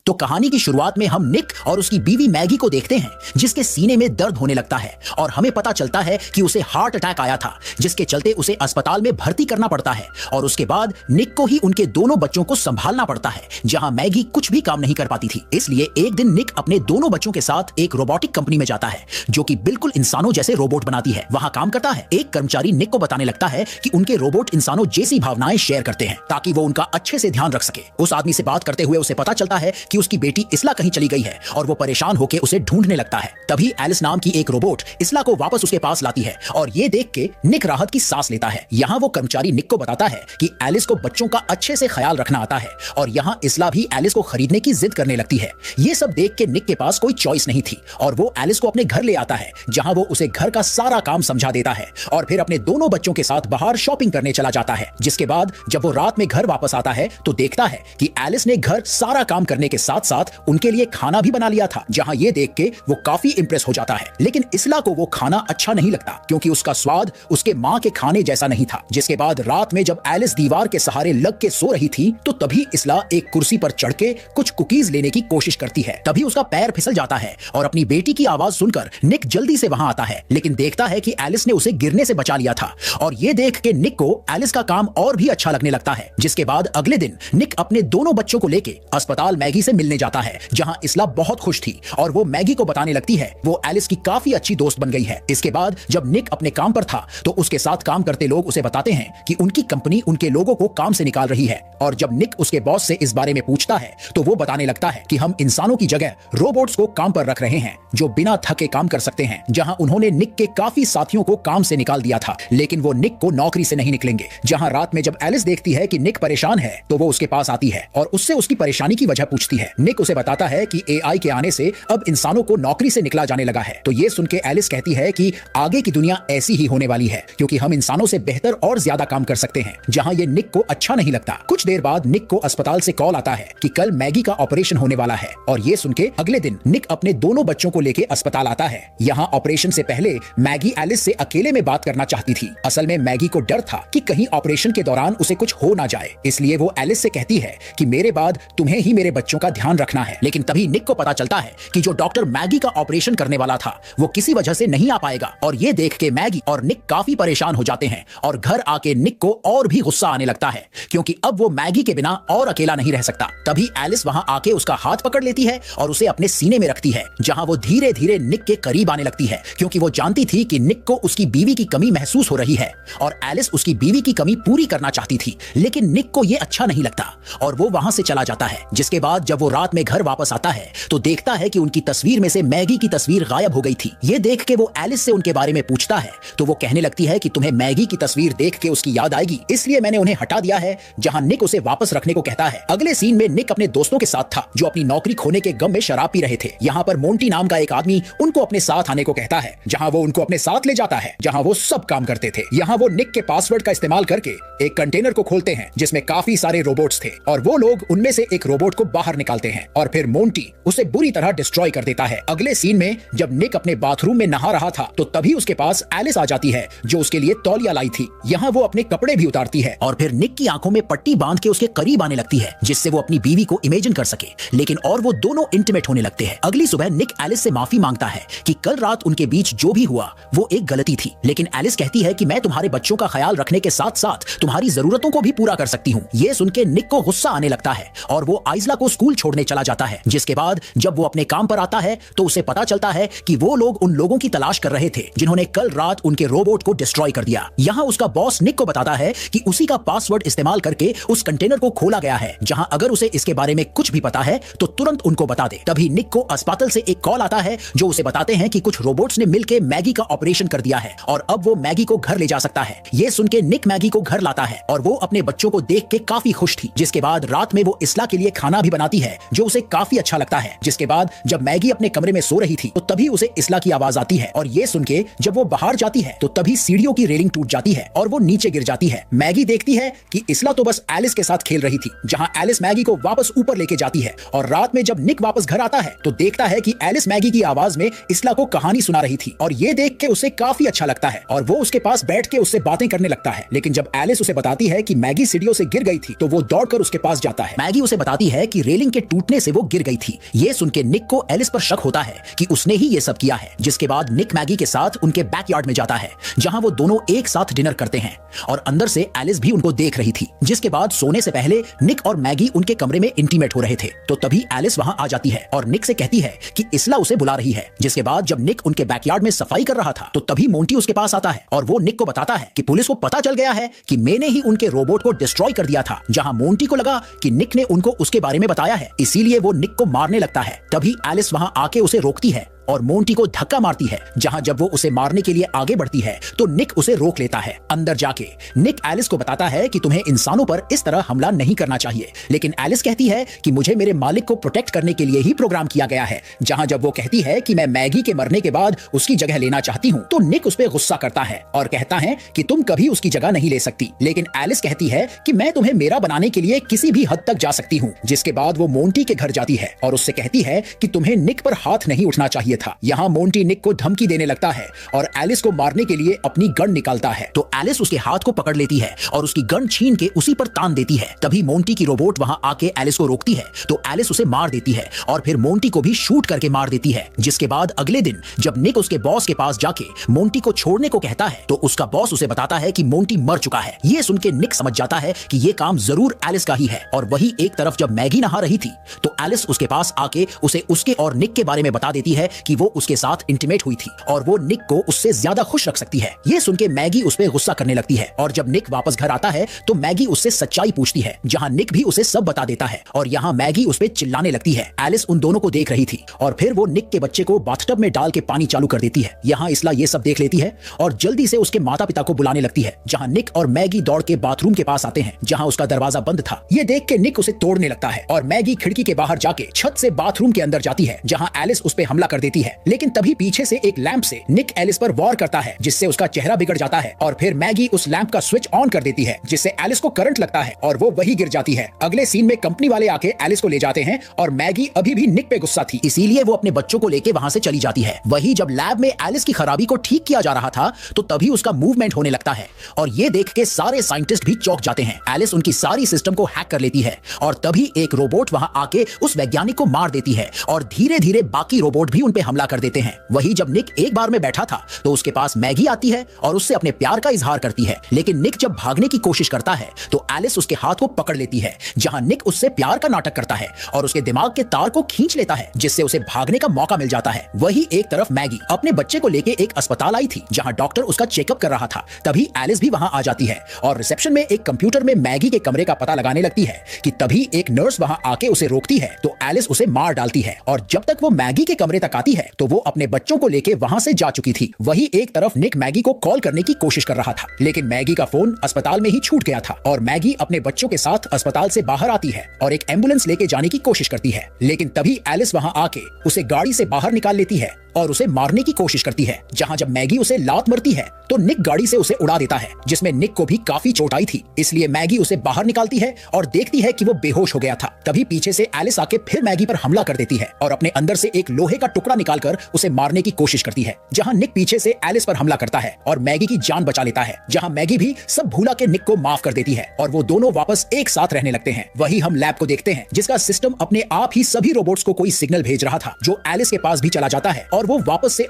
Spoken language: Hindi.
तो कहानी की शुरुआत में हम निक और उसकी बीवी मैगी को देखते हैं, जिसके सीने में दर्द होने लगता है और हमें पता चलता है कि उसे हार्ट अटैक आया था, जिसके चलते उसे अस्पताल में भर्ती करना पड़ता है। और उसके बाद निक को ही उनके दोनों बच्चों को संभालना पड़ता है, जहां मैगी कुछ भी काम नहीं कर पाती थी। इसलिए एक दिन निक अपने दोनों बच्चों के साथ एक रोबोटिक कंपनी में जाता है, जो कि बिल्कुल इंसानों जैसे रोबोट बनाती है। वहां काम करता है। एक कर्मचारी निक को बताने लगता है कि उनके रोबोट इंसानों जैसी भावनाएं शेयर करते हैं, ताकि वो उनका अच्छे से ध्यान रख सके। उस आदमी से बात करते हुए उसे पता चलता है कि उसकी बेटी इसला कहीं चली गई है और वो परेशान होकर उसे ढूंढने लगता है। तभी एलिस नाम की एक रोबोट इसला को वापस उसके पास लाती है और ये देख के निक राहत की सांस लेता है। यहाँ वो कर्मचारी निक को बताता है कि एलिस को बच्चों का अच्छे से ख्याल रखना आता है और यहाँ इसला भी एलिस को खरीदने की जिद करने लगती है। ये सब देख के निक के पास कोई चॉइस नहीं थी और वो एलिस को अपने घर ले आता है, जहाँ वो उसे घर का सारा काम समझा देता है और फिर अपने दोनों बच्चों के साथ बाहर शॉपिंग करने चला जाता है। जिसके बाद जब वो रात में घर वापस आता है तो देखता है कि एलिस ने घर सारा काम करने के साथ साथ उनके लिए खाना भी बना लिया था, जहां ये देख के वो काफी इंप्रेस हो जाता है। लेकिन इसला को वो खाना अच्छा नहीं लगता, क्योंकि उसका स्वाद उसके माँ के खाने जैसा नहीं था। जिसके बाद रात में जब एलिस दीवार के सहारे लग के सो रही थी तो तभी इसला एक कुर्सी पर चढ़ के कुछ कुकीज लेने की कोशिश करती है। तभी उसका पैर फिसल जाता है और अपनी बेटी की आवाज सुनकर निक जल्दी से वहां आता है, लेकिन देखता है कि एलिस ने उसे गिरने से बचा लिया था। और ये देख के निक को एलिस का काम और भी अच्छा लगने लगता है। जिसके बाद अगले दिन निक अपने दोनों बच्चों को लेके अस्पताल मैगी से मिलने जाता है, जहां इसला बहुत खुश थी और वो मैगी को बताने लगती है वो एलिस की काफी अच्छी दोस्त बन गई है। इसके बाद जब निक अपने काम पर था तो उसके साथ काम करते लोग उसे बताते हैं कि उनकी कंपनी उनके लोगों को काम से निकाल रही है। और जब निक उसके बॉस से इस बारे में पूछता है तो वो बताने लगता है कि हम इंसानों की जगह रोबोट्स को काम पर रख रहे हैं, जो बिना थके काम कर सकते हैं। जहां उन्होंने निक के काफी साथियों को काम से निकाल दिया था, लेकिन वो निक को नौकरी से नहीं निकलेंगे। जहां रात में जब एलिस देखती है कि निक परेशान है तो वो उसके पास आती है और उससे उसकी परेशानी की वजह पूछती है। निक उसे बताता है कि एआई के आने से अब इंसानों को नौकरी से निकला जाने लगा है। तो ये सुन के एलिस कहती है कि आगे की दुनिया ऐसी ही होने वाली है, क्योंकि हम इंसानों से बेहतर और ज्यादा काम कर सकते हैं। जहां ये निक को अच्छा नहीं लगता। कुछ देर बाद निक को अस्पताल से कॉल आता है कि कल मैगी का ऑपरेशन होने वाला है और ये सुन के अगले दिन निक अपने दोनों बच्चों को लेके अस्पताल आता है। यहाँ ऑपरेशन से पहले मैगी एलिस से अकेले में बात करना चाहती थी। असल में मैगी को डर था कि कहीं ऑपरेशन के दौरान उसे कुछ हो ना जाए, इसलिए वो एलिस से कहती है कि मेरे बाद तुम्हें ही मेरे बच्चों का ध्यान रखना है। लेकिन तभी निक को पता चलता है कि जो डॉक्टर मैगी का ऑपरेशन करने वाला था वो किसी वजह से नहीं आ पाएगा। और ये देख के मैगी और निक काफी परेशान हो जाते हैं और घर आके निक को और भी गुस्सा आने लगता है, क्योंकि अब वो मैगी के बिना और अकेला नहीं रह सकता। तभी एलिस वहां आके उसका हाथ पकड़ लेती है और उसे अपने सीने में रखती है, जहां वो धीरे धीरे निक के करीब आने लगती है, क्योंकि वो जानती थी कि निक को उसकी बीवी की कमी महसूस हो रही है और एलिस उसकी बीवी की कमी पूरी करना चाहती थी। लेकिन निक को ये अच्छा नहीं लगता और वो वहां से चला जाता है। जिसके बाद जब वो रात में घर वापस आता है तो देखता है कि उनकी तस्वीर में से मैगी की तस्वीर गायब हो गई थी। ये देख के वो एलिस से उनके बारे में पूछता है तो वो कहने लगती है कि तुम्हें मैगी की तस्वीर देख के उसकी याद आएगी, इसलिए मैंने उन्हें हटा दिया है। जहां निक उसे वापस रखने को कहता है। अगले सीन में निक अपने दोस्तों के साथ था, जो अपनी नौकरी खोने के गम में शराब पी रहे थे। यहाँ पर मोंटी नाम का एक आदमी उनको अपने साथ आने को कहता है, जहाँ वो उनको अपने साथ ले जाता है, जहाँ वो सब काम करते थे। यहाँ वो निक के पासवर्ड का इस्तेमाल करके एक कंटेनर को खोलते हैं जिसमें काफी सारे रोबोट्स थे और वो लोग उनमें से एक रोबोट को बाहर निकालते हैं और फिर मोंटी उसे बुरी तरह डिस्ट्रॉय कर देता है। अगले सीन में जब निक अपने बाथरूम में नहा रहा था तो तभी उसके पास एलिस आ जाती है, जो उसके लिए तौलिया लाई थी। यहाँ वो अपने कपड़े भी उतारती है और फिर निक की आंखों में पट्टी बांध के उसके करीब आने लगती है, जिससे वो अपनी बीवी को इमेजिन कर सके। लेकिन और वो दोनों इंटीमेट होने लगते हैं। अगली सुबह निक एलिस से माफी मांगता है कि कल रात उनके बीच जो भी हुआ वो एक गलती थी। लेकिन एलिस कहती है कि मैं तुम्हारे बच्चों का ख्याल रखने के साथ साथ तुम्हारी जरूरतों को भी पूरा कर सकती हूँ। ये सुन के निक को गुस्सा आने लगता है और वो आइजला को स्कूल छोड़ने चला जाता है। जिसके बाद जब वो अपने काम पर आता है तो उसे पता चलता है कि वो लोग उन लोगों की तलाश कर रहे थे जिन्होंने कल रात उनके रोबोट को डिस्ट्रॉय कर दिया। यहाँ उसका बॉस निक को बताता है कि उसी का पासवर्ड इस्तेमाल करके उस कंटेनर को खोला गया है, जहाँ अगर उसे इसके बारे में कुछ भी पता है तो तुरंत उनको बता दे। तभी निक को अस्पताल से एक कॉल आता है जो उसे बताते हैं कि कुछ रोबोट्स ने मिलकर मैगी का ऑपरेशन कर दिया है और अब वो मैगी को घर ले जा सकता है। ये सुन के निक मैगी को घर लाता है और वो अपने बच्चों को देख के काफी खुश थी। जिसके बाद रात में वो इसला के लिए खाना भी बनाती है जो उसे काफी अच्छा लगता है। जिसके बाद जब मैगी अपने कमरे में सो रही थी तो तभी उसे इसला की आवाज आती है और ये सुन के जब वो बाहर जाती है तो तभी सीढ़ियों की रेलिंग टूट जाती है और वो नीचे गिर जाती है। मैगी देखती है कि इसला तो बस एलिस के साथ खेल रही थी, जहां एलिस मैगी को वापस ऊपर लेके जाती है। और रात में जब निक वापस घर आता है तो देखता है कि एलिस मैगी की आवाज में इसला को कहानी सुना रही थी और ये देख के उसे काफी अच्छा लगता है और वो उसके पास बैठ के उससे बातें करने लगता है। लेकिन जब एलिस उसे बताती है कि मैगी सीढ़ियों से गिर गई थी तो वो दौड़कर उसके पास जाता है। मैगी उसे बताती है कि रेलिंग के टूटने से वो गिर गई थी। ये सुन के निक को एलिस पर शक होता है कि उसने ही ये सब किया है। जिसके बाद निक मैगी के साथ उनके बैकयार्ड में जाता है, जहां वो दोनों एक साथ डिनर करते हैं और अंदर से एलिस भी उनको देख रही थी। जिसके बाद सोने से पहले निक और मैगी उनके कमरे में इंटीमेट हो रहे थे, तो तभी एलिस वहां आ जाती है और निक से कहती है कि इसला उसे बुला रही है। जिसके बाद जब निक उनके बैकयार्ड में सफाई कर रहा था, तो तभी मोंटी उसके पास आता है और वो निक को बताता है कि पुलिस को पता चल गया है कि मैंने ही उनके रोबोट को डिस्ट्रॉय कर दिया था। जहां मोंटी को लगा कि निक ने उनको उसके बारे में बताया है, इसीलिए वो निक को मारने लगता है। तभी एलिस वहां आके उसे रोकती है और मोंटी को धक्का मारती है। जहां जब वो उसे मारने के लिए आगे बढ़ती है, तो निक उसे रोक लेता है। अंदर जाके निक एलिस को बताता है कि तुम्हें इंसानों पर इस तरह हमला नहीं करना चाहिए, लेकिन एलिस कहती है कि मुझे मेरे मालिक को प्रोटेक्ट करने के लिए ही प्रोग्राम किया गया है। जहां जब वो कहती है कि मैं मैगी के मरने के बाद उसकी जगह लेना चाहती हूँ, तो निक उस पर गुस्सा करता है और कहता है कि तुम कभी उसकी जगह नहीं ले सकती। लेकिन एलिस कहती है कि मैं तुम्हें मेरा बनाने के लिए किसी भी हद तक जा सकती हूँ। जिसके बाद वो मोंटी के घर जाती है और उससे कहती है कि तुम्हें निक पर हाथ नहीं उठना चाहिए था। यहाँ मोंटी निक को धमकी देने लगता है और एलिस को मारने के लिए अपनी गन निकालता है, तो एलिस उसके हाथ को पकड़ लेती है और उसकी गन छीन के उसी पर तान देती है। तभी मोंटी की रोबोट वहां आके एलिस को रोकती है, तो एलिस उसे मार देती है और फिर मोंटी को भी शूट करके मार देती है। जिसके बाद अगले दिन जब निक उसके बॉस के पास जाके मोंटी को छोड़ने को कहता है, तो उसका बॉस उसे बताता है कि मोंटी मर चुका है। ये सुन के निक समझ जाता है कि ये काम जरूर एलिस का ही है। और वही एक तरफ जब मैगी नहा रही थी, तो एलिस उसके पास आके उसे उसके और निक के बारे में बता देती है कि वो उसके साथ इंटीमेट हुई थी और वो निक को उससे ज्यादा खुश रख सकती है। ये सुन के मैगी उस पर गुस्सा करने लगती है और जब निक वापस घर आता है, तो मैगी उससे सच्चाई पूछती है, जहां निक भी उसे सब बता देता है और यहाँ मैगी उस पर चिल्लाने लगती है। एलिस उन दोनों को देख रही थी और फिर वो निक के बच्चे को बाथटब में डाल के पानी चालू कर देती है। यहाँ इसला ये सब देख लेती है और जल्दी से उसके माता पिता को बुलाने लगती है, जहाँ निक और मैगी दौड़ के बाथरूम के पास आते हैं, जहाँ उसका दरवाजा बंद था। ये देख के निक उसे तोड़ने लगता है और मैगी खिड़की के बाहर जाके छत से बाथरूम के अंदर जाती है, जहाँ एलिस उस पर हमला कर देती है। लेकिन तभी पीछे से एक लैंप से निक एलिस पर वॉर करता है, जिससे उसका चेहरा बिगड़ जाता है और फिर मैगी उस लैंप का स्विच ऑन कर देती है, जिससे एलिस को करंट लगता है और वो वही गिर जाती है। अगले सीन में कंपनी वाले आके एलिस को ले जाते हैं और मैगी अभी भी निक पे गुस्सा थी, इसीलिए वो अपने बच्चों को लेके वहां से चली जाती है। वही जब लैब में एलिस की खराबी को ठीक किया जा रहा था, तो तभी उसका मूवमेंट होने लगता है और ये देख के सारे साइंटिस्ट भी चौंक जाते हैं। एलिस उनकी सारी सिस्टम को हैक कर लेती है और तभी एक रोबोट वहां आके उस वैज्ञानिक को मार देती है और धीरे धीरे बाकी रोबोट भी उन पे हमला कर देते हैं। वही जब निक एक बार में बैठा था, तो उसके पास मैगी आती है और उससे अपने प्यार का इजहार करती है। लेकिन निक जब भागने की कोशिश करता है, तो एलिस उसके हाथ को पकड़ लेती है, जहां निक उससे प्यार का नाटक करता है और उसके दिमाग के तार को खींच लेता है, जिससे उसे भागने का मौका मिल जाता है। वही एक तरफ मैगी अपने बच्चे को लेके एक अस्पताल आई थी, जहां डॉक्टर उसका चेकअप कर रहा था। तभी एलिस भी वहां आ जाती है और रिसेप्शन में एक कंप्यूटर में मैगी के कमरे का पता लगाने लगती है कि तभी एक नर्स वहां आके उसे रोकती है, तो एलिस उसे मार डालती है और जब तक वो मैगी के कमरे तक आती है, तो वो अपने बच्चों को लेके वहां से जा चुकी थी। वही एक तरफ निक मैगी को कॉल करने की कोशिश कर रहा था, लेकिन मैगी का फोन अस्पताल में ही छूट गया था और मैगी अपने बच्चों के साथ अस्पताल से बाहर आती है और एक एम्बुलेंस लेके जाने की कोशिश करती है। लेकिन तभी एलिस वहां आके उसे गाड़ी से बाहर निकाल लेती है और उसे मारने की कोशिश करती है। जहां जब मैगी उसे लात मारती है, तो निक गाड़ी से उसे उड़ा देता है, जिसमें निक को भी काफी चोट आई थी। इसलिए मैगी उसे बाहर निकालती है और देखती है कि वो बेहोश हो गया था। तभी पीछे से एलिस आके फिर मैगी पर हमला कर देती है और अपने अंदर से एक लोहे का टुकड़ा निकालकर उसे मारने की कोशिश करती है। जहां निक पीछे से एलिस पर हमला करता है और मैगी की जान बचा लेता है। जहां मैगी भी सब भूला के निक को माफ कर देती है और वो दोनों वापस एक साथ रहने लगते हैं। वही हम लैब को देखते हैं, जिसका सिस्टम अपने आप ही सभी रोबोट्स को कोई सिग्नल भेज रहा था, जो एलिस के पास भी चला जाता है और वो वापस से